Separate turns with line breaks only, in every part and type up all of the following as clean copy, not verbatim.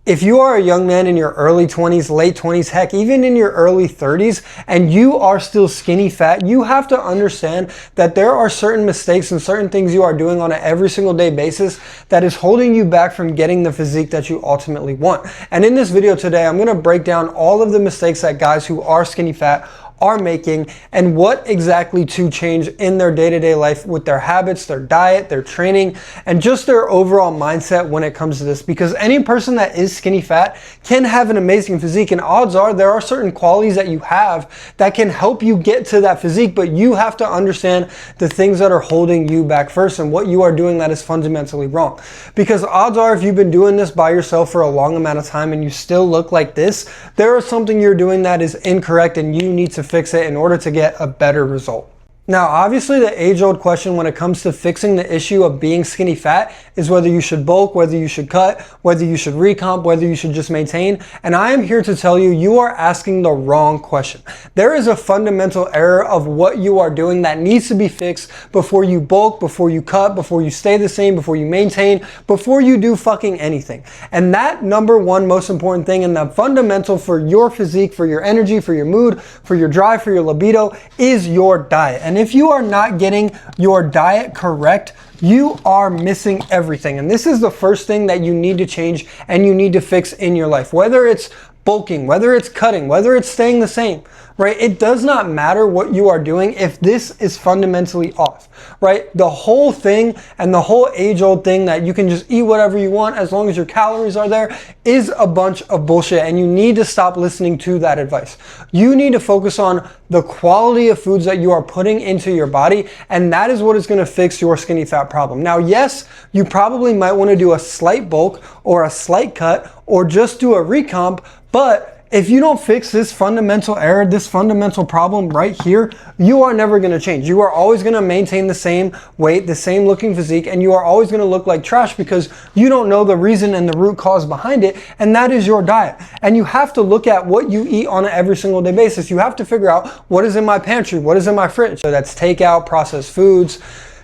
If you are a young man in your early 20s, late 20s, heck, even in your early 30s, and you are still skinny fat, you have to understand that there are certain mistakes and certain things you are doing on an every single day basis that is holding you back from getting the physique that you ultimately want. And in this video today, I'm gonna break down all of the mistakes that guys who are skinny fat are making and what exactly to change in their day-to-day life with their habits, their diet, their training, and just their overall mindset when it comes to this. Because any person that is skinny fat can have an amazing physique, and odds are there are certain qualities that you have that can help you get to that physique, but you have to understand the things that are holding you back first and what you are doing that is fundamentally wrong. Because odds are if you've been doing this by yourself for a long amount of time and you still look like this, there is something you're doing that is incorrect and you need to fix it in order to get a better result. Now, obviously the age-old question when it comes to fixing the issue of being skinny fat is whether you should bulk, whether you should cut, whether you should recomp, whether you should just maintain. And I am here to tell you, you are asking the wrong question. There is a fundamental error of what you are doing that needs to be fixed before you bulk, before you cut, before you stay the same, before you maintain, before you do fucking anything. And that number one most important thing and the fundamental for your physique, for your energy, for your mood, for your drive, for your libido is your diet. And if you are not getting your diet correct, you are missing everything. And this is the first thing that you need to change and you need to fix in your life. Whether it's bulking, whether it's cutting, whether it's staying the same, right? It does not matter what you are doing if this is fundamentally off, right? The whole thing and the whole age-old thing that you can just eat whatever you want as long as your calories are there is a bunch of bullshit, and you need to stop listening to that advice. You need to focus on the quality of foods that you are putting into your body, and that is what is going to fix your skinny fat problem. Now, yes, you probably might want to do a slight bulk or a slight cut or just do a recomp, but if you don't fix this fundamental error, this fundamental problem right here, you are never going to change. You are always going to maintain the same weight, the same looking physique, and you are always going to look like trash because you don't know the reason and the root cause behind it, and that is your diet. And you have to look at what you eat on an every single day basis. You have to figure out what is in my pantry, what is in my fridge. So that's takeout, processed foods,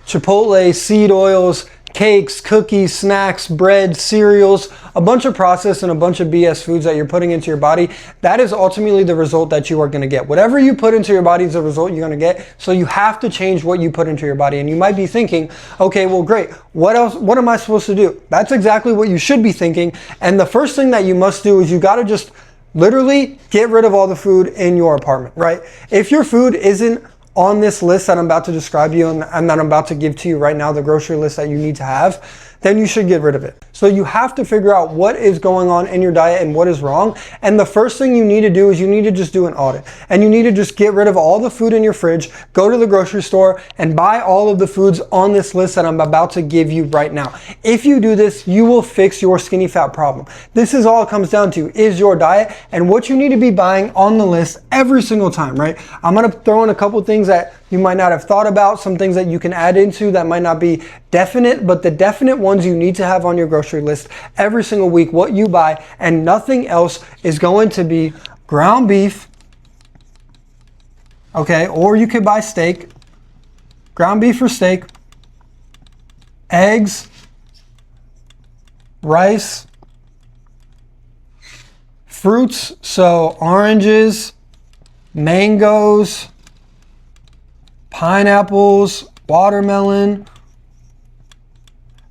Chipotle, seed oils, cakes, cookies, snacks, bread, cereals, a bunch of processed and a bunch of BS foods that you're putting into your body. That is ultimately the result that you are going to get. Whatever you put into your body is the result you're going to get. So you have to change what you put into your body. And you might be thinking, okay, well, great. What else? What am I supposed to do? That's exactly what you should be thinking. And the first thing that you must do is you got to just literally get rid of all the food in your apartment, right? If your food isn't on this list that I'm about to describe to you and that I'm about to give to you right now, the grocery list that you need to have, then you should get rid of it. So you have to figure out what is going on in your diet and what is wrong. And the first thing you need to do is you need to just do an audit. And you need to just get rid of all the food in your fridge, go to the grocery store and buy all of the foods on this list that I'm about to give you right now. If you do this, you will fix your skinny fat problem. This is all it comes down to, is your diet and what you need to be buying on the list every single time, right? I'm gonna throw in a couple things that you might not have thought about, some things that you can add into that might not be definite, but the definite ones you need to have on your grocery list every single week, what you buy, and nothing else is going to be ground beef, okay, or you could buy steak, ground beef or steak, eggs, rice, fruits, so oranges, mangoes, pineapples, watermelon.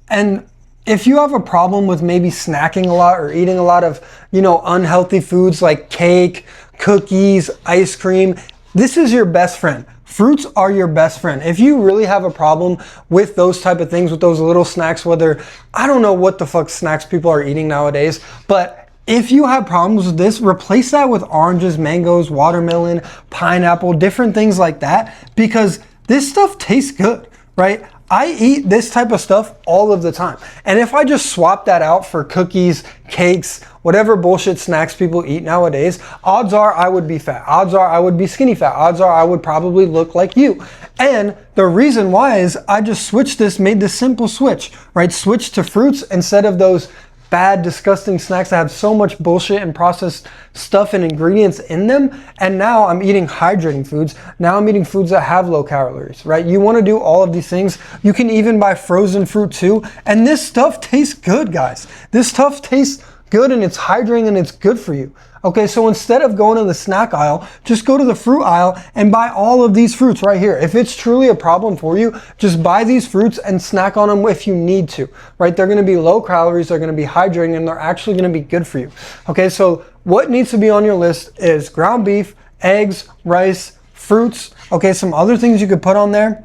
And if you have a problem with maybe snacking a lot or eating a lot of, unhealthy foods like cake, cookies, ice cream, this is your best friend. Fruits are your best friend. If you really have a problem with those type of things, with those little snacks, whether, I don't know what the fuck snacks people are eating nowadays, but if you have problems with this, replace that with oranges, mangoes, watermelon, pineapple, different things like that, because this stuff tastes good, right? I eat this type of stuff all of the time. And if I just swap that out for cookies, cakes, whatever bullshit snacks people eat nowadays, odds are I would be fat. Odds are I would be skinny fat. Odds are I would probably look like you. And the reason why is I just made this simple switch, right? Switch to fruits instead of those bad, disgusting snacks that have so much bullshit and processed stuff and ingredients in them. And now I'm eating hydrating foods. Now I'm eating foods that have low calories, right? You want to do all of these things. You can even buy frozen fruit too. And this stuff tastes good, guys. This stuff tastes good and it's hydrating and it's good for you. Okay, so instead of going to the snack aisle, just go to the fruit aisle and buy all of these fruits right here. If it's truly a problem for you, just buy these fruits and snack on them if you need to, right? They're gonna be low calories, they're gonna be hydrating, and they're actually gonna be good for you. Okay, so what needs to be on your list is ground beef, eggs, rice, fruits. Okay, some other things you could put on there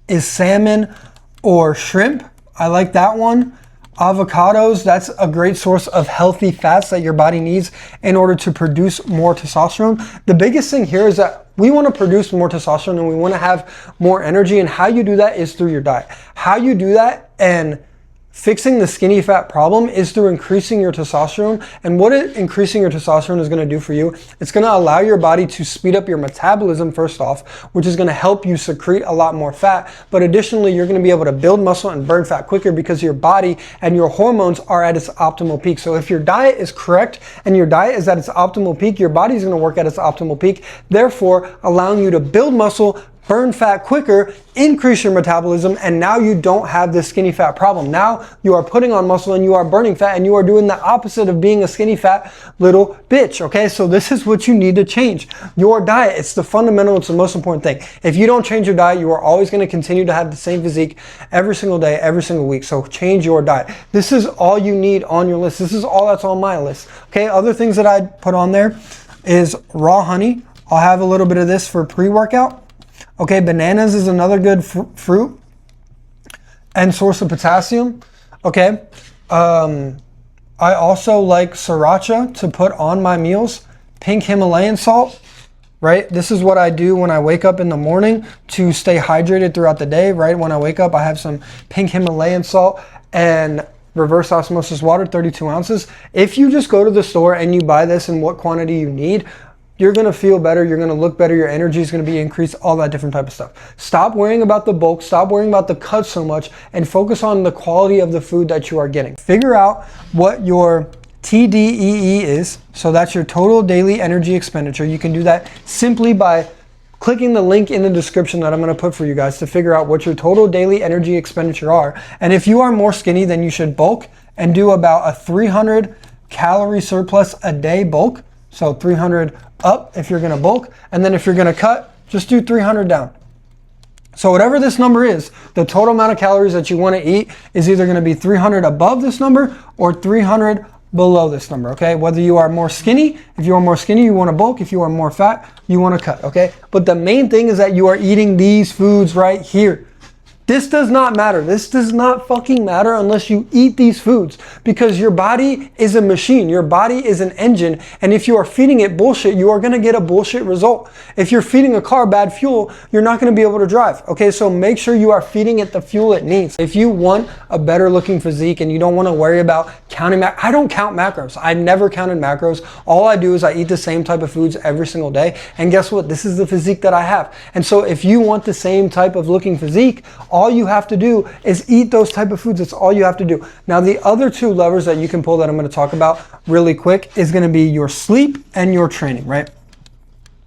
is salmon or shrimp. I like that one. Avocados, that's a great source of healthy fats that your body needs in order to produce more testosterone. The biggest thing here is that we want to produce more testosterone and we want to have more energy, and how you do that is through your diet. How you do that and fixing the skinny fat problem is through increasing your testosterone. And what increasing your testosterone is going to do for you, it's going to allow your body to speed up your metabolism first off, which is going to help you secrete a lot more fat. But additionally, you're going to be able to build muscle and burn fat quicker because your body and your hormones are at its optimal peak. So if your diet is correct and your diet is at its optimal peak, your body is going to work at its optimal peak, therefore allowing you to build muscle, burn fat quicker, increase your metabolism, and now you don't have this skinny fat problem. Now you are putting on muscle and you are burning fat, and you are doing the opposite of being a skinny fat little bitch, okay? So this is what you need to change. Your diet, it's the fundamental, it's the most important thing. If you don't change your diet, you are always gonna continue to have the same physique every single day, every single week. So change your diet. This is all you need on your list. This is all that's on my list, okay? Other things that I'd put on there is raw honey. I'll have a little bit of this for pre-workout. Okay, bananas is another good fruit and source of potassium. Okay, I also like sriracha to put on my meals. Pink Himalayan salt, right? This is what I do when I wake up in the morning to stay hydrated throughout the day, right? When I wake up, I have some pink Himalayan salt and reverse osmosis water, 32 ounces. If you just go to the store and you buy this in what quantity you need, you're gonna feel better, you're gonna look better, your energy is gonna be increased, all that different type of stuff. Stop worrying about the bulk, stop worrying about the cuts so much, and focus on the quality of the food that you are getting. Figure out what your TDEE is, so that's your total daily energy expenditure. You can do that simply by clicking the link in the description that I'm gonna put for you guys to figure out what your total daily energy expenditure are. And if you are more skinny, then you should bulk and do about a 300 calorie surplus a day bulk. So 300 up if you're gonna bulk, and then if you're gonna cut, just do 300 down. So whatever this number is, the total amount of calories that you wanna eat is either gonna be 300 above this number or 300 below this number, okay? Whether you are more skinny, if you are more skinny, you wanna bulk. If you are more fat, you wanna cut, okay? But the main thing is that you are eating these foods right here. This does not matter. This does not fucking matter unless you eat these foods, because your body is a machine. Your body is an engine. And if you are feeding it bullshit, you are going to get a bullshit result. If you're feeding a car bad fuel, you're not going to be able to drive. Okay, so make sure you are feeding it the fuel it needs. If you want a better looking physique and you don't want to worry about counting I don't count macros. I've never counted macros. All I do is I eat the same type of foods every single day. And guess what? This is the physique that I have. And so if you want the same type of looking physique, all you have to do is eat those type of foods. That's all you have to do. Now, the other two levers that you can pull that I'm going to talk about really quick is going to be your sleep and your training, right?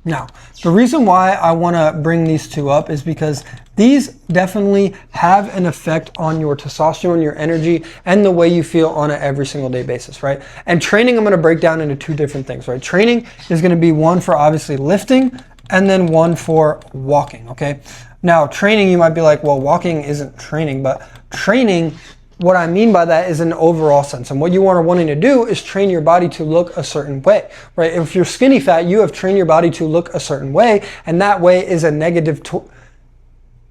Now, the reason why I want to bring these two up is because these definitely have an effect on your testosterone, your energy, and the way you feel on an every single day basis, right? And training, I'm going to break down into two different things, right? Training is going to be one for obviously lifting and then one for walking, okay? Now, training, you might be like, well, walking isn't training, but training, what I mean by that is an overall sense. And what you are wanting to do is train your body to look a certain way, right? If you're skinny fat, you have trained your body to look a certain way, and that way is a negative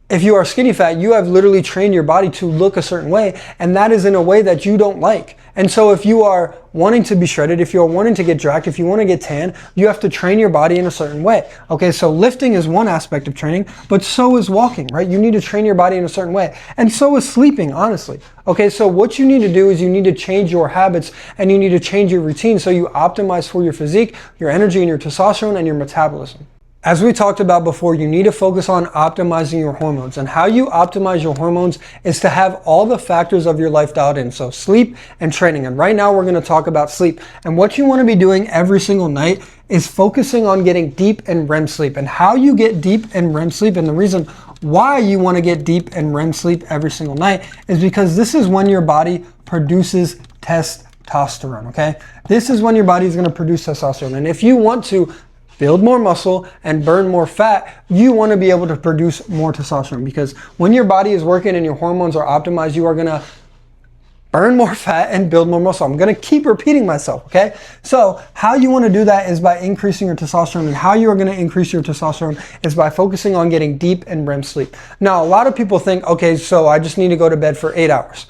if you are skinny fat, you have literally trained your body to look a certain way, and that is in a way that you don't like. And so if you are wanting to be shredded, if you're wanting to get jacked, if you want to get tan, you have to train your body in a certain way. Okay, so lifting is one aspect of training, but so is walking, right? You need to train your body in a certain way. And so is sleeping, honestly. Okay, so what you need to do is you need to change your habits and you need to change your routine so you optimize for your physique, your energy, and your testosterone and your metabolism. As we talked about before, you need to focus on optimizing your hormones. And how you optimize your hormones is to have all the factors of your life dialed in. So sleep and training. And right now we're going to talk about sleep. And what you want to be doing every single night is focusing on getting deep and REM sleep. And how you get deep and REM sleep, and the reason why you want to get deep and REM sleep every single night, is because this is when your body produces testosterone. testosterone, okay? This is when your body is going to produce testosterone. And if you want to build more muscle and burn more fat, you want to be able to produce more testosterone, because when your body is working and your hormones are optimized, you are going to burn more fat and build more muscle. I'm going to keep repeating myself, okay? So how you want to do that is by increasing your testosterone, and how you are going to increase your testosterone is by focusing on getting deep and REM sleep. Now, a lot of people think, okay, so I just need to go to bed for 8 hours.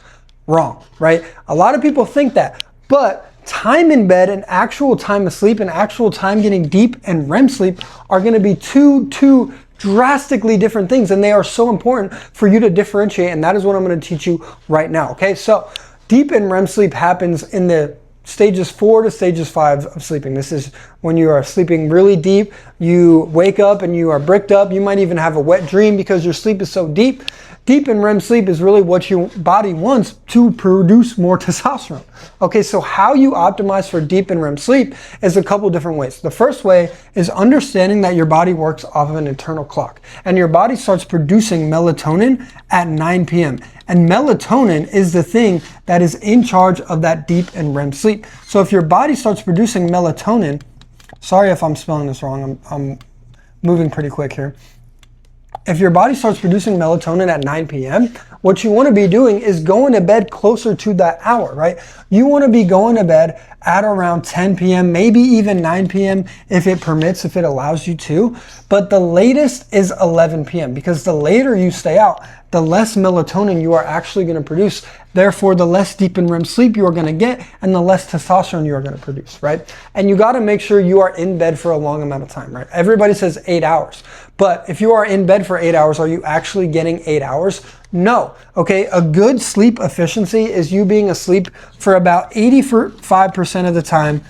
Wrong, right? A lot of people think that, but time in bed and actual time of sleep and actual time getting deep and REM sleep are going to be two drastically different things, and they are so important for you to differentiate, and that is what I'm going to teach you right now, okay? So deep and REM sleep happens in the stages 4 to stages 5 of sleeping. This is when you are sleeping really deep, you wake up and you are bricked up, you might even have a wet dream because your sleep is so deep. Deep and REM sleep is really what your body wants to produce more testosterone. Okay, so how you optimize for deep and REM sleep is a couple different ways. The first way is understanding that your body works off of an internal clock, and your body starts producing melatonin at 9 p.m. And melatonin is the thing that is in charge of that deep and REM sleep. So if your body starts producing melatonin, sorry if I'm spelling this wrong, I'm moving pretty quick here. If your body starts producing melatonin at 9 p.m., what you want to be doing is going to bed closer to that hour, right? You want to be going to bed at around 10 p.m., maybe even 9 p.m. if it permits, if it allows you to. But the latest is 11 p.m. because the later you stay out, the less melatonin you are actually going to produce. Therefore, the less deep and REM sleep you are going to get, and the less testosterone you are going to produce, right? And you got to make sure you are in bed for a long amount of time, right? Everybody says 8 hours. But if you are in bed for 8 hours, are you actually getting 8 hours? No. Okay, a good sleep efficiency is you being asleep for about 85% of the time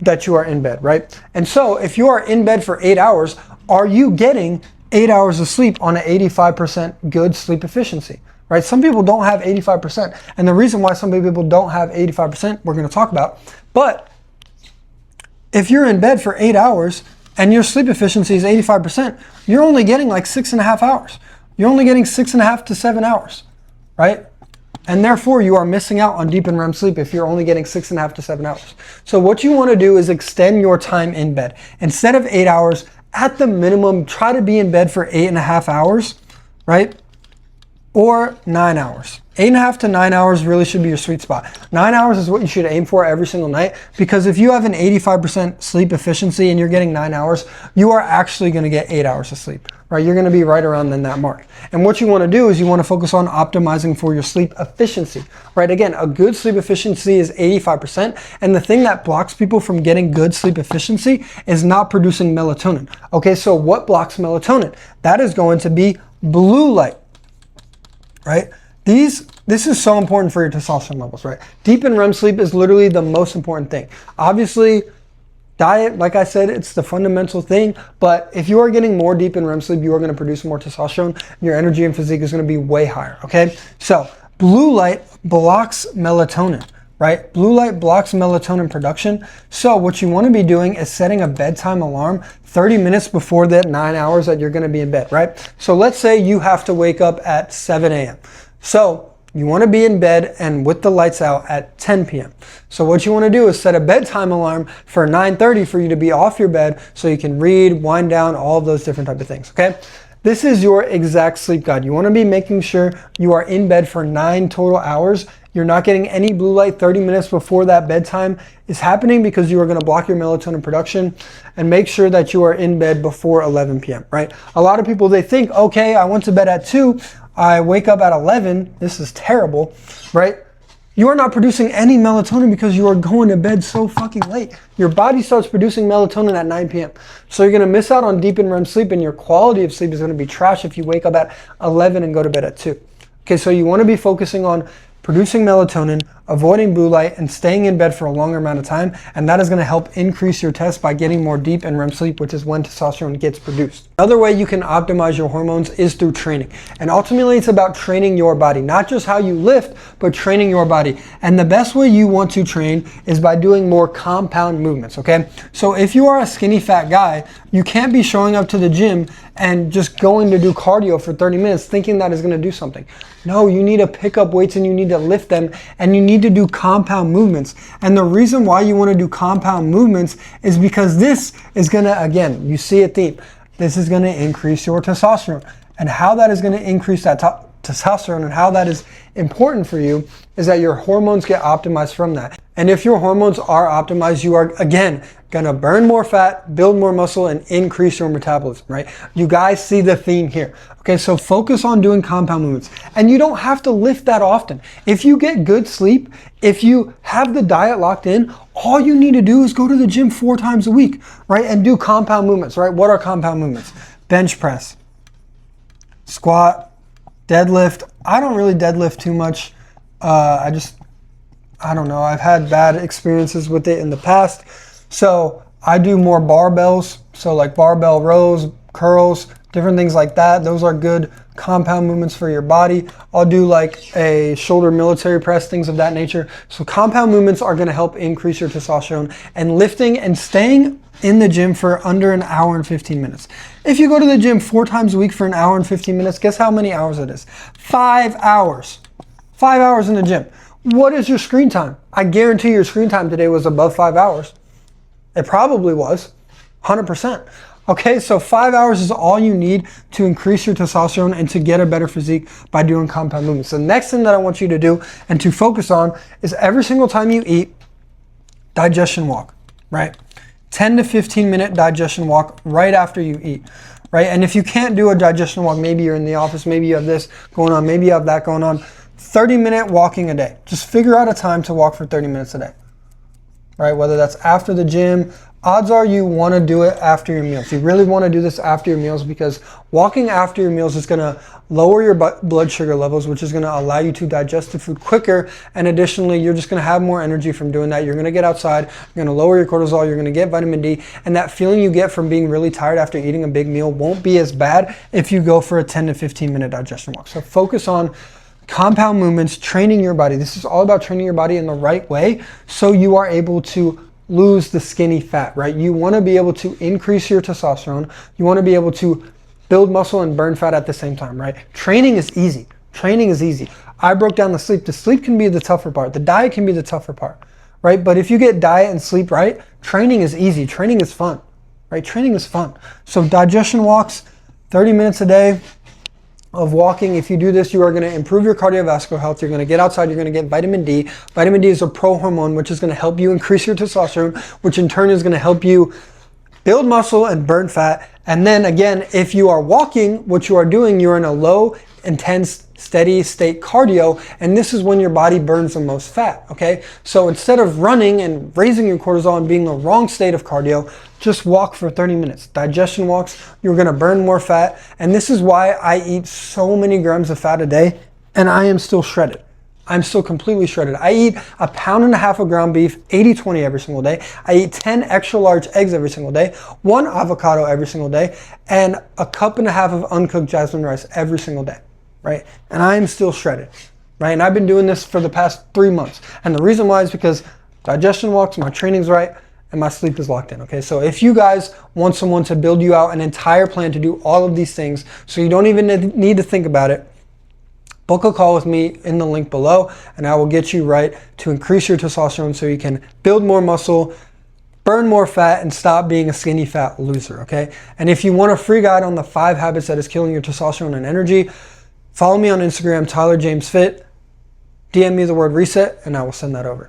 that you are in bed, right? And so if you are in bed for 8 hours, are you getting 8 hours of sleep on an 85% good sleep efficiency, right? Some people don't have 85%. And the reason why some people don't have 85%, we're going to talk about. But if you're in bed for 8 hours and your sleep efficiency is 85%, you're only getting like 6.5 hours. You're only getting 6.5 to 7 hours, right? And therefore you are missing out on deep and REM sleep if you're only getting 6.5 to 7 hours. So what you want to do is extend your time in bed. Instead of 8 hours, at the minimum, try to be in bed for 8.5 hours, right? Or 9 hours. 8.5 to 9 hours really should be your sweet spot. 9 hours is what you should aim for every single night, because if you have an 85% sleep efficiency and you're getting 9 hours, you are actually going to get 8 hours of sleep, right? You're going to be right around in that mark. And what you want to do is you want to focus on optimizing for your sleep efficiency, right? Again, a good sleep efficiency is 85%. And the thing that blocks people from getting good sleep efficiency is not producing melatonin. Okay, so what blocks melatonin? That is going to be blue light, right? This is so important for your testosterone levels, right? Deep and REM sleep is literally the most important thing. Obviously, diet, like I said, it's the fundamental thing, but if you are getting more deep and REM sleep, you are going to produce more testosterone. Your energy and physique is going to be way higher, okay? So blue light blocks melatonin, right? Blue light blocks melatonin production. So what you want to be doing is setting a bedtime alarm 30 minutes before that 9 hours that you're going to be in bed, right? So let's say you have to wake up at 7 a.m. So you want to be in bed and with the lights out at 10 p.m. So what you want to do is set a bedtime alarm for 9:30 for you to be off your bed so you can read, wind down, all of those different type of things, okay? This is your exact sleep guide. You want to be making sure you are in bed for 9 total hours. You're not getting any blue light 30 minutes before that bedtime is happening, because you are going to block your melatonin production. And make sure that you are in bed before 11 p.m., right? A lot of people, they think, okay, I went to bed at 2, I wake up at 11, this is terrible, right? You are not producing any melatonin because you are going to bed so fucking late. Your body starts producing melatonin at 9 p.m. So you're going to miss out on deep and REM sleep, and your quality of sleep is going to be trash if you wake up at 11 and go to bed at 2. Okay, so you want to be focusing on producing melatonin, avoiding blue light, and staying in bed for a longer amount of time. And that is going to help increase your test by getting more deep and REM sleep, which is when testosterone gets produced. Another way you can optimize your hormones is through training. And ultimately it's about training your body, not just how you lift, but training your body. And the best way you want to train is by doing more compound movements, okay? So if you are a skinny fat guy, you can't be showing up to the gym and just going to do cardio for 30 minutes thinking that is going to do something. No, you need to pick up weights and you need to to lift them, and you need to do compound movements. And the reason why you want to do compound movements is because this is going to, again, you see a theme. This is going to increase your testosterone. And how that is going to increase that testosterone and how that is important for you is that your hormones get optimized from that. And if your hormones are optimized, you are, again, going to burn more fat, build more muscle, and increase your metabolism, right? You guys see the theme here. Okay, so focus on doing compound movements. And you don't have to lift that often. If you get good sleep, if you have the diet locked in, all you need to do is go to the gym 4 times a week, right? And do compound movements, right? What are compound movements? Bench press, squat, deadlift. I don't really deadlift too much. I don't know. I've had bad experiences with it in the past. So I do more barbells. So like barbell rows, curls, different things like that. Those are good compound movements for your body. I'll do like a shoulder military press, things of that nature. So compound movements are going to help increase your testosterone, and lifting and staying in the gym for under an hour and 15 minutes. If you go to the gym 4 times a week for an hour and 15 minutes, guess how many hours it is? 5 hours. 5 hours in the gym. What is your screen time? I guarantee your screen time today was above 5 hours. It probably was, 100%. Okay, so 5 hours is all you need to increase your testosterone and to get a better physique by doing compound movements. The next thing that I want you to do and to focus on is every single time you eat, digestion walk, right? 10 to 15 minute digestion walk right after you eat, right? And if you can't do a digestion walk, maybe you're in the office, maybe you have this going on, maybe you have that going on, 30-minute walking a day. Just figure out a time to walk for 30 minutes a day, right? Whether that's after the gym, odds are you want to do it after your meals. You really want to do this after your meals because walking after your meals is going to lower your blood sugar levels, which is going to allow you to digest the food quicker. And additionally, you're just going to have more energy from doing that. You're going to get outside, you're going to lower your cortisol, you're going to get vitamin D, and that feeling you get from being really tired after eating a big meal won't be as bad if you go for a 10 to 15 minute digestion walk. So focus on compound movements, training your body. This is all about training your body in the right way so you are able to lose the skinny fat, right? You want to be able to increase your testosterone. You want to be able to build muscle and burn fat at the same time, right? Training is easy. Training is easy. I broke down the sleep. The sleep can be the tougher part. The diet can be the tougher part, right? But if you get diet and sleep right, training is easy. Training is fun, right? Training is fun. So digestion walks, 30 minutes a day of walking. If you do this, you are going to improve your cardiovascular health. You're going to get outside. You're going to get vitamin D. Vitamin D is a pro-hormone, which is going to help you increase your testosterone, which in turn is going to help you build muscle and burn fat. And then again, if you are walking, what you are doing, you're in a low, intense, steady state cardio, and this is when your body burns the most fat, okay? So instead of running and raising your cortisol and being the wrong state of cardio, just walk for 30 minutes. Digestion walks, you're gonna burn more fat, and this is why I eat so many grams of fat a day, and I am still shredded. I'm still completely shredded. I eat 1.5 pounds of ground beef, 80-20 every single day. I eat 10 extra large eggs every single day, 1 avocado every single day, and 1.5 cups of uncooked jasmine rice every single day, right? And I am still shredded, right? And I've been doing this for the past 3 months. And the reason why is because digestion walks, my training's right, and my sleep is locked in, okay? So if you guys want someone to build you out an entire plan to do all of these things, so you don't even need to think about it, book a call with me in the link below, and I will get you right to increase your testosterone so you can build more muscle, burn more fat, and stop being a skinny fat loser, okay? And if you want a free guide on the 5 habits that is killing your testosterone and energy, follow me on Instagram, Tyler James Fit, DM me the word reset, and I will send that over.